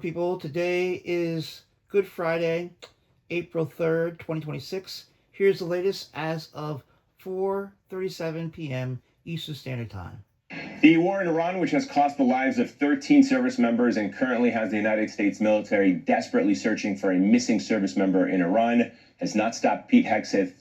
People. Today is Good Friday, April 3rd, 2026. Here's the latest as of 4:37 p.m. Eastern Standard Time. The war in Iran, which has cost the lives of 13 service members and currently has the United States military desperately searching for a missing service member in Iran, has not stopped Pete Hegseth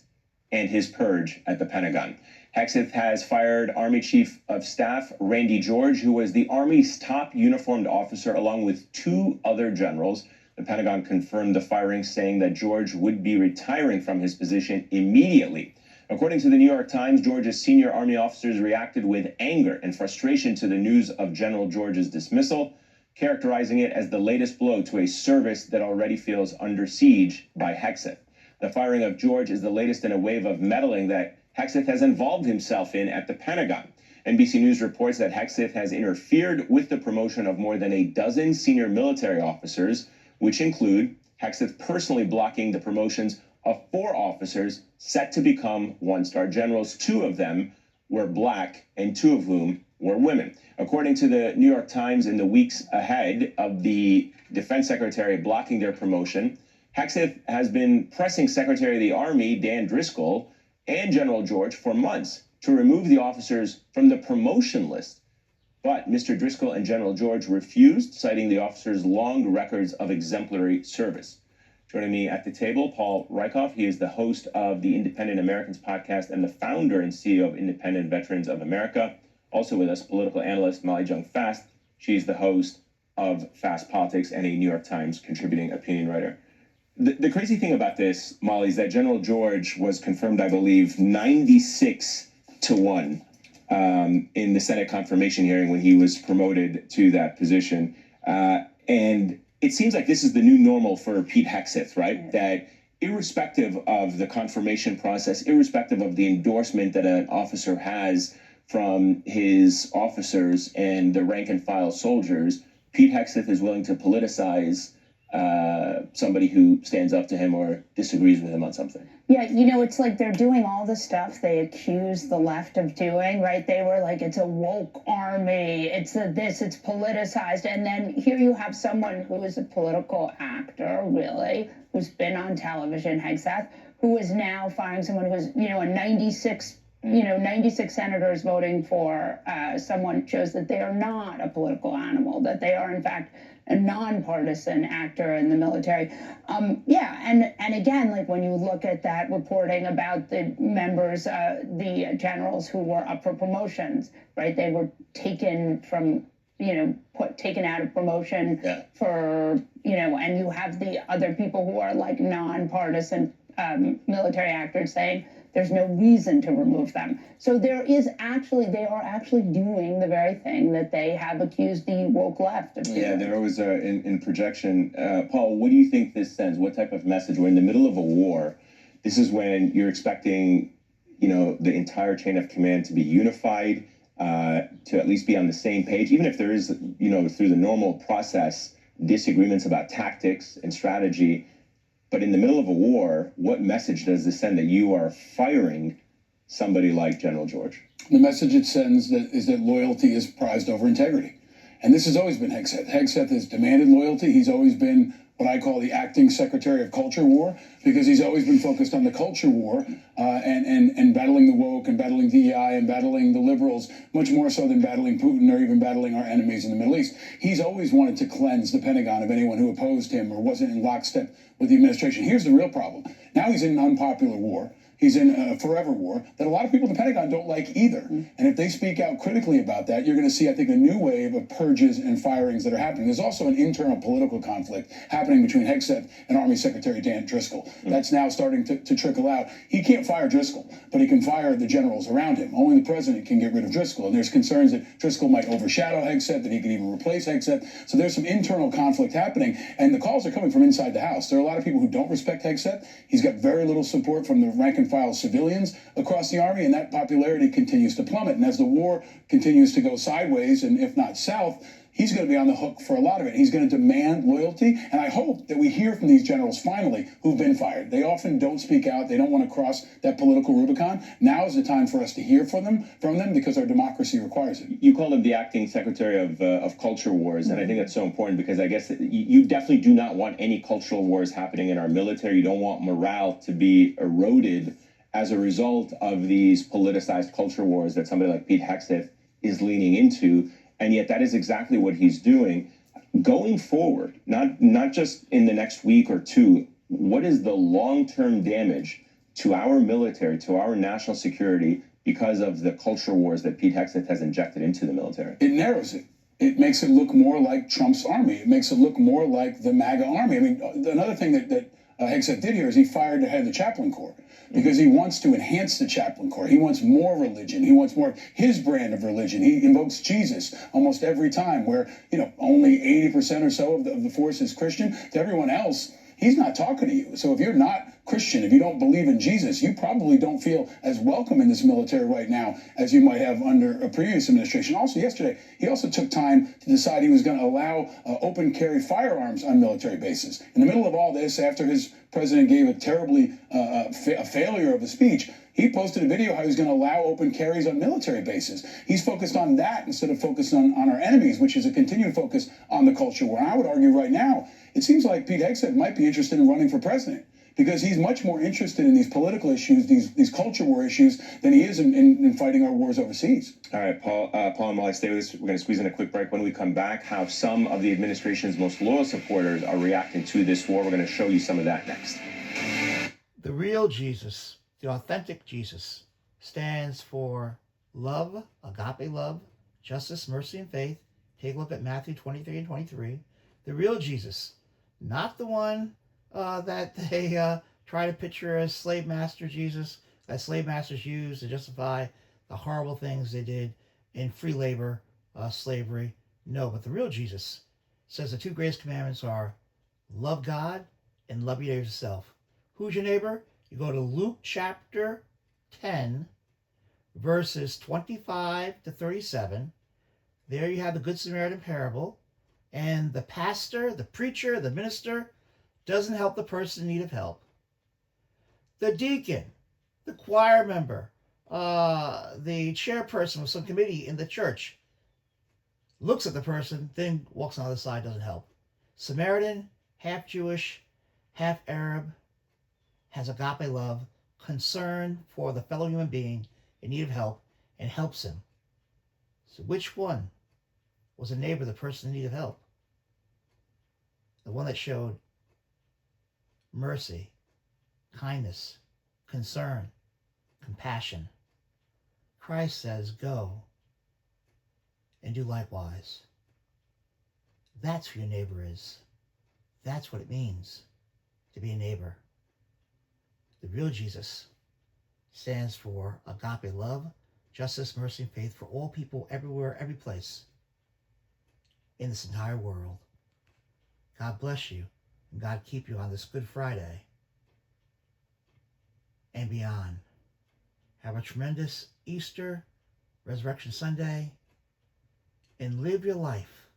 and his purge at the Pentagon. Hegseth has fired Army Chief of Staff Randy George, who was the Army's top uniformed officer, along with two other generals. The Pentagon confirmed the firing, saying that George would be retiring from his position immediately. According to the New York Times, Georgia's senior Army officers reacted with anger and frustration to the news of General George's dismissal, characterizing it as the latest blow to a service that already feels under siege by Hegseth. The firing of George is the latest in a wave of meddling that Hegseth has involved himself in at the Pentagon. NBC News reports that Hegseth has interfered with the promotion of more than a dozen senior military officers, which include Hegseth personally blocking the promotions of four officers set to become one-star generals. Two of them were black and two of whom were women. According to the New York Times, in the weeks ahead of the defense secretary blocking their promotion, Hegseth has been pressing Secretary of the Army Dan Driscoll and General George for months to remove the officers from the promotion list. But Mr. Driscoll and General George refused, citing the officers' long records of exemplary service. Joining me at the table, Paul Rieckhoff. He is the host of the Independent Americans podcast and the founder and CEO of Independent Veterans of America. Also with us, political analyst Molly Jung Fast. She's the host of Fast Politics and a New York Times contributing opinion writer. The crazy thing about this, Molly, is that General George was confirmed, I believe, 96-1 in the Senate confirmation hearing when he was promoted to that position. And it seems like this is the new normal for Pete Hegseth, right? That irrespective of the confirmation process, irrespective of the endorsement that an officer has from his officers and the rank and file soldiers, Pete Hegseth is willing to politicize somebody who stands up to him or disagrees with him on something. Yeah, it's like they're doing all the stuff they accuse the left of doing, right? They were like, it's a woke army, it's it's politicized. And then here you have someone who is a political actor, really, who's been on television, Hegseth, who is now firing someone who's, a 96 senators voting for someone shows that they are not a political animal, that they are, in fact, a nonpartisan actor in the military. And again, like when you look at that reporting about the members, the generals who were up for promotions, right? They were taken from, taken out of promotion for, and you have the other people who are like nonpartisan military actors saying, there's no reason to remove them. So they are actually doing the very thing that they have accused the woke left of doing. Yeah, there was in projection. Paul, what do you think this sends? What type of message? We're in the middle of a war. This is when you're expecting, the entire chain of command to be unified, to at least be on the same page, even if there is, through the normal process, disagreements about tactics and strategy. But in the middle of a war, what message does this send that you are firing somebody like General George? The message it sends is that loyalty is prized over integrity. And this has always been Hegseth. Hegseth has demanded loyalty. He's always been what I call the acting secretary of culture war, because he's always been focused on the culture war and battling the woke and battling DEI and battling the liberals, much more so than battling Putin or even battling our enemies in the Middle East. He's always wanted to cleanse the Pentagon of anyone who opposed him or wasn't in lockstep with the administration. Here's the real problem. Now he's in an unpopular war. He's in a forever war that a lot of people in the Pentagon don't like either. And if they speak out critically about that, you're going to see, I think, a new wave of purges and firings that are happening. There's also an internal political conflict happening between Hegseth and Army Secretary Dan Driscoll. That's now starting to trickle out. He can't fire Driscoll, but he can fire the generals around him. Only the president can get rid of Driscoll. And there's concerns that Driscoll might overshadow Hegseth, that he could even replace Hegseth. So there's some internal conflict happening. And the calls are coming from inside the House. There are a lot of people who don't respect Hegseth. He's got very little support from the rank and file civilians across the Army, and that popularity continues to plummet. And as the war continues to go sideways, and if not south, he's going to be on the hook for a lot of it. He's going to demand loyalty. And I hope that we hear from these generals finally who've been fired. They often don't speak out. They don't want to cross that political Rubicon. Now is the time for us to hear from them because our democracy requires it. You called him the acting secretary of culture wars, and I think that's so important because I guess that you definitely do not want any cultural wars happening in our military. You don't want morale to be eroded as a result of these politicized culture wars that somebody like Pete Hegseth is leaning into. And yet that is exactly what he's doing. Going forward, not just in the next week or two, what is the long-term damage to our military, to our national security, because of the culture wars that Pete Hegseth has injected into the military? It narrows it. It makes it look more like Trump's army. It makes it look more like the MAGA army. I mean, another thing that Hegseth did here is he fired the head of the chaplain corps because he wants to enhance the chaplain corps. He wants more religion. He wants more of his brand of religion. He invokes Jesus almost every time, where only 80% or so of the force is Christian. To everyone else, he's not talking to you. So if you're not Christian, if you don't believe in Jesus, you probably don't feel as welcome in this military right now as you might have under a previous administration. Also, yesterday, he also took time to decide he was going to allow open carry firearms on military bases. In the middle of all this, after his president gave a terribly a failure of a speech, he posted a video how he's going to allow open carries on military bases. He's focused on that instead of focusing on our enemies, which is a continued focus on the culture war. I would argue right now, it seems like Pete Hegseth might be interested in running for president, because he's much more interested in these political issues, these culture war issues, than he is in fighting our wars overseas. All right, Paul, and while I stay with us, we're going to squeeze in a quick break. When we come back, how some of the administration's most loyal supporters are reacting to this war. We're going to show you some of that next. The real Jesus, the authentic Jesus, stands for love, agape love, justice, mercy, and faith. Take a look at Matthew 23 and 23. The real Jesus, not the one that they try to picture as slave master Jesus, that slave masters used to justify the horrible things they did in free labor, slavery. No, but the real Jesus says the two greatest commandments are love God and love your neighbor as yourself. Who's your neighbor? You go to Luke chapter 10, verses 25 to 37. There you have the Good Samaritan parable. And the pastor, the preacher, the minister doesn't help the person in need of help. The deacon, the choir member, the chairperson of some committee in the church looks at the person, then walks on the other side, doesn't help. Samaritan, half Jewish, half Arab, has agape love, concern for the fellow human being in need of help, and helps him. So which one was a neighbor, the person in need of help? The one that showed mercy, kindness, concern, compassion. Christ says, go and do likewise. That's who your neighbor is. That's what it means to be a neighbor. The real Jesus stands for agape love, justice, mercy, and faith for all people, everywhere, every place in this entire world. God bless you, and God keep you on this Good Friday and beyond. Have a tremendous Easter, Resurrection Sunday, and live your life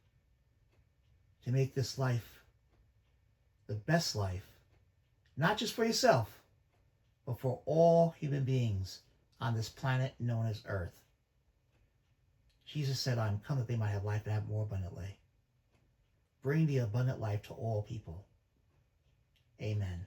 to make this life the best life, not just for yourself, but for all human beings on this planet known as Earth. Jesus said, I'm come that they might have life and have more abundantly. Bring the abundant life to all people. Amen.